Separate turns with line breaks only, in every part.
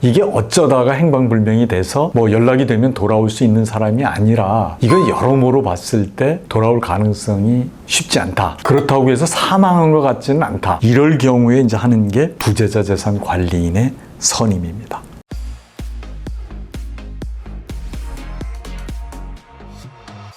이게 어쩌다가 행방불명이 돼서 연락이 되면 돌아올 수 있는 사람이 아니라 이걸 여러모로 봤을 때 돌아올 가능성이 쉽지 않다. 그렇다고 해서 사망한 것 같지는 않다. 이럴 경우에 이제 하는 게 부재자 재산 관리인의 선임입니다.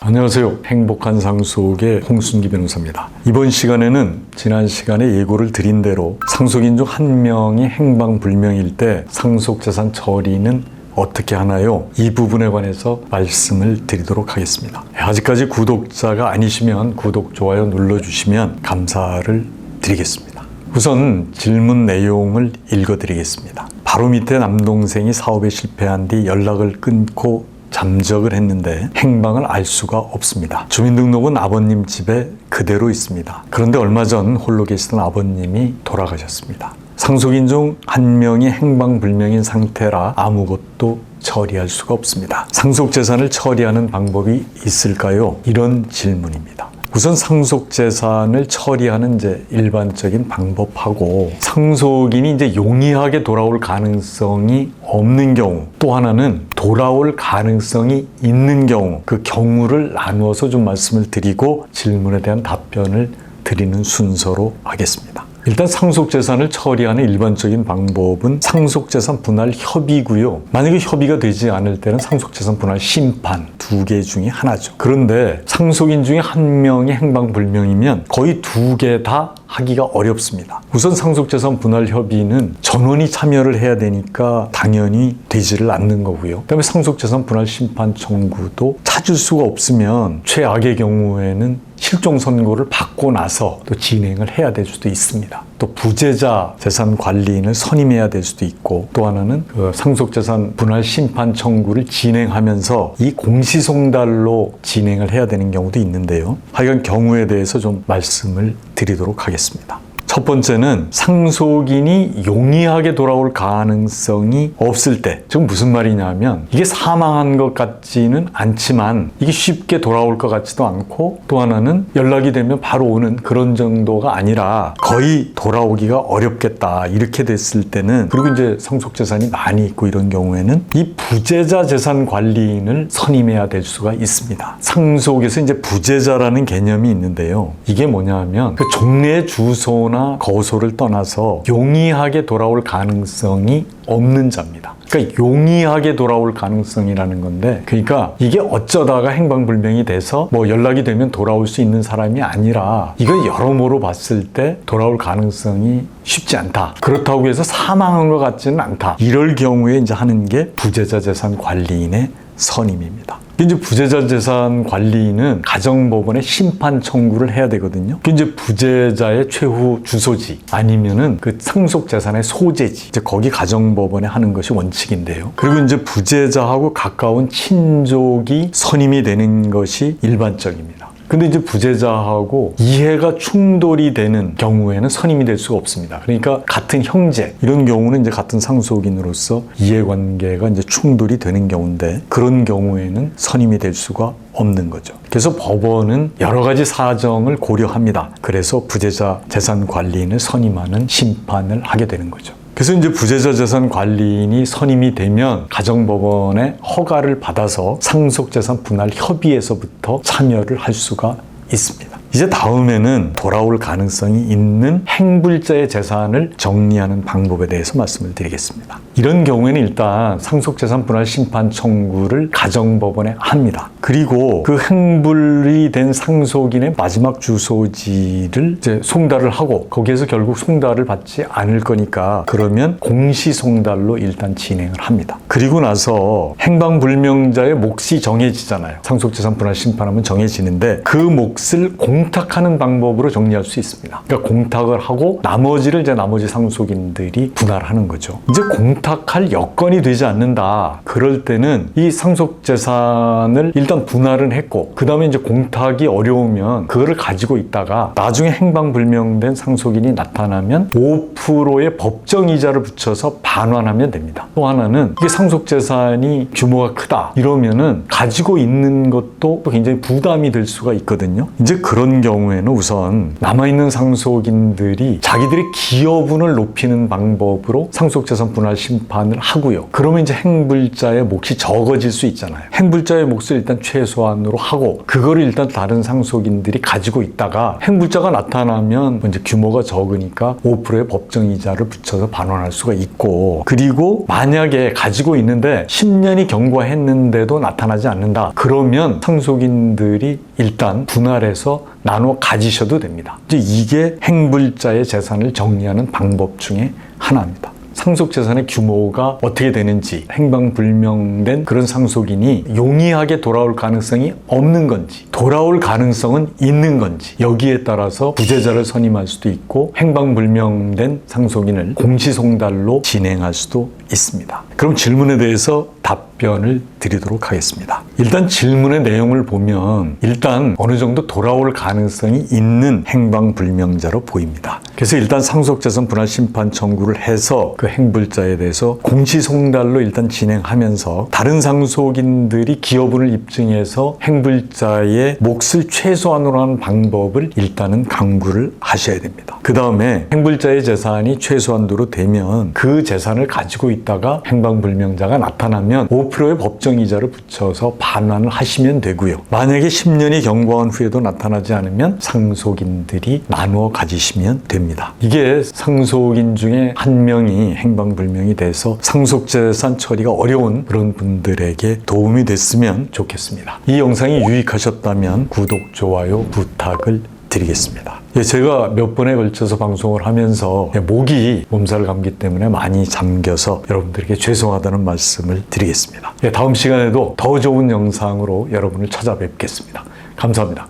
안녕하세요. 행복한 상속의 홍순기 변호사입니다. 이번 시간에는 지난 시간에 예고를 드린 대로 상속인 중 한 명이 행방불명일 때 상속재산 처리는 어떻게 하나요? 이 부분에 관해서 말씀을 드리도록 하겠습니다. 아직까지 구독자가 아니시면 구독, 좋아요 눌러주시면 감사를 드리겠습니다. 우선 질문 내용을 읽어드리겠습니다. 바로 밑에 남동생이 사업에 실패한 뒤 연락을 끊고 잠적을 했는데 행방을 알 수가 없습니다. 주민등록은 아버님 집에 그대로 있습니다. 그런데 얼마 전 홀로 계시던 아버님이 돌아가셨습니다. 상속인 중 한 명이 행방불명인 상태라 아무것도 처리할 수가 없습니다. 상속재산을 처리하는 방법이 있을까요? 이런 질문입니다. 우선 상속재산을 처리하는 일반적인 방법하고 상속인이 용이하게 돌아올 가능성이 없는 경우, 또 하나는 돌아올 가능성이 있는 경우, 그 경우를 나누어서 좀 말씀을 드리고 질문에 대한 답변을 드리는 순서로 하겠습니다. 일단 상속재산을 처리하는 일반적인 방법은 상속재산 분할 협의고요. 만약에 협의가 되지 않을 때는 상속재산 분할 심판, 두 개 중에 하나죠. 그런데 상속인 중에 한 명이 행방불명이면 거의 두 개 다 하기가 어렵습니다. 우선 상속재산 분할 협의는 전원이 참여를 해야 되니까 당연히 되지를 않는 거고요. 그다음에 상속재산 분할 심판 청구도 찾을 수가 없으면 최악의 경우에는 실종 선고를 받고 나서 또 진행을 해야 될 수도 있습니다. 또 부재자 재산 관리인을 선임해야 될 수도 있고, 또 하나는 상속재산 분할 심판 청구를 진행하면서 이 공시송달로 진행을 해야 되는 경우도 있는데요. 하여간 경우에 대해서 좀 말씀을 드리도록 하겠습니다. 첫 번째는 상속인이 용이하게 돌아올 가능성이 없을 때, 지금 무슨 말이냐면 이게 사망한 것 같지는 않지만 이게 쉽게 돌아올 것 같지도 않고, 또 하나는 연락이 되면 바로 오는 그런 정도가 아니라 거의 돌아오기가 어렵겠다, 이렇게 됐을 때는, 그리고 이제 상속재산이 많이 있고 이런 경우에는 이 부재자 재산 관리인을 선임해야 될 수가 있습니다. 상속에서 이제 부재자라는 개념이 있는데요. 이게 뭐냐면 그 종래 주소나 거소를 떠나서 용이하게 돌아올 가능성이 없는 자입니다. 그러니까 용이하게 돌아올 가능성이라는 건데, 그러니까 이게 어쩌다가 행방불명이 돼서 연락이 되면 돌아올 수 있는 사람이 아니라 이걸 여러모로 봤을 때 돌아올 가능성이 쉽지 않다. 그렇다고 해서 사망한 것 같지는 않다. 이럴 경우에 이제 하는 게 부재자 재산 관리인의 선임입니다. 이제 부재자 재산 관리인은 가정법원에 심판 청구를 해야 되거든요. 이제 부재자의 최후 주소지 아니면은 그 상속 재산의 소재지, 이제 거기 가정법원에 하는 것이 원칙인데요. 그리고 이제 부재자하고 가까운 친족이 선임이 되는 것이 일반적입니다. 근데 이제 부재자하고 이해가 충돌이 되는 경우에는 선임이 될 수가 없습니다. 그러니까 같은 형제, 이런 경우는 이제 같은 상속인으로서 이해관계가 이제 충돌이 되는 경우인데, 그런 경우에는 선임이 될 수가 없는 거죠. 그래서 법원은 여러 가지 사정을 고려합니다. 그래서 부재자 재산 관리인을 선임하는 심판을 하게 되는 거죠. 그래서 이제 부재자 재산 관리인이 선임이 되면 가정법원의 허가를 받아서 상속재산 분할 협의에서부터 참여를 할 수가 있습니다. 이제 다음에는 돌아올 가능성이 있는 행불자의 재산을 정리하는 방법에 대해서 말씀을 드리겠습니다. 이런 경우에는 일단 상속재산 분할 심판 청구를 가정법원에 합니다. 그리고 그 행불이 된 상속인의 마지막 주소지를 이제 송달을 하고, 거기에서 결국 송달을 받지 않을 거니까 그러면 공시송달로 일단 진행을 합니다. 그리고 나서 행방불명자의 몫이 정해지잖아요. 상속재산 분할 심판하면 정해지는데 그 몫을 공탁하는 방법으로 정리할 수 있습니다. 그러니까 공탁을 하고 나머지를 이제 나머지 상속인들이 분할하는 거죠. 이제 공탁할 여건이 되지 않는다. 그럴 때는 이 상속재산을 일단 분할은 했고, 그 다음에 이제 공탁이 어려우면 그거를 가지고 있다가 나중에 행방불명된 상속인이 나타나면 5%의 법정이자를 붙여서 반환하면 됩니다. 또 하나는 이게 상속재산이 규모가 크다 이러면은 가지고 있는 것도 굉장히 부담이 될 수가 있거든요. 이제 그런 이런 경우에는 우선 남아있는 상속인들이 자기들의 기여분을 높이는 방법으로 상속재산 분할 심판을 하고요. 그러면 이제 행불자의 몫이 적어질 수 있잖아요. 행불자의 몫을 일단 최소한으로 하고 그거를 일단 다른 상속인들이 가지고 있다가 행불자가 나타나면 이제 규모가 적으니까 5%의 법정이자를 붙여서 반환할 수가 있고, 그리고 만약에 가지고 있는데 10년이 경과했는데도 나타나지 않는다. 그러면 상속인들이 일단 분할해서 나눠 가지셔도 됩니다. 이제 이게 행불자의 재산을 정리하는 방법 중에 하나입니다. 상속재산의 규모가 어떻게 되는지, 행방불명된 그런 상속인이 용이하게 돌아올 가능성이 없는 건지, 돌아올 가능성은 있는 건지, 여기에 따라서 부재자를 선임할 수도 있고 행방불명된 상속인을 공시송달로 진행할 수도 있습니다. 그럼 질문에 대해서 답변을 드리도록 하겠습니다. 일단 질문의 내용을 보면 일단 어느 정도 돌아올 가능성이 있는 행방불명자로 보입니다. 그래서 일단 상속재산 분할 심판 청구를 해서 그 행불자에 대해서 공시송달로 일단 진행하면서 다른 상속인들이 기여분을 입증해서 행불자의 몫을 최소한으로 하는 방법을 일단은 강구를 하셔야 됩니다. 그 다음에 행불자의 재산이 최소한도로 되면 그 재산을 가지고 있다가 행방불명자가 나타나면 5%의 법정이자를 붙여서 반환을 하시면 되고요. 만약에 10년이 경과한 후에도 나타나지 않으면 상속인들이 나누어 가지시면 됩니다. 이게 상속인 중에 한 명이 행방불명이 돼서 상속재산 처리가 어려운 그런 분들에게 도움이 됐으면 좋겠습니다. 이 영상이 유익하셨다면 구독, 좋아요 부탁을 드리겠습니다. 제가 몇 번에 걸쳐서 방송을 하면서 목이 몸살 감기 때문에 많이 잠겨서 여러분들에게 죄송하다는 말씀을 드리겠습니다. 다음 시간에도 더 좋은 영상으로 여러분을 찾아뵙겠습니다. 감사합니다.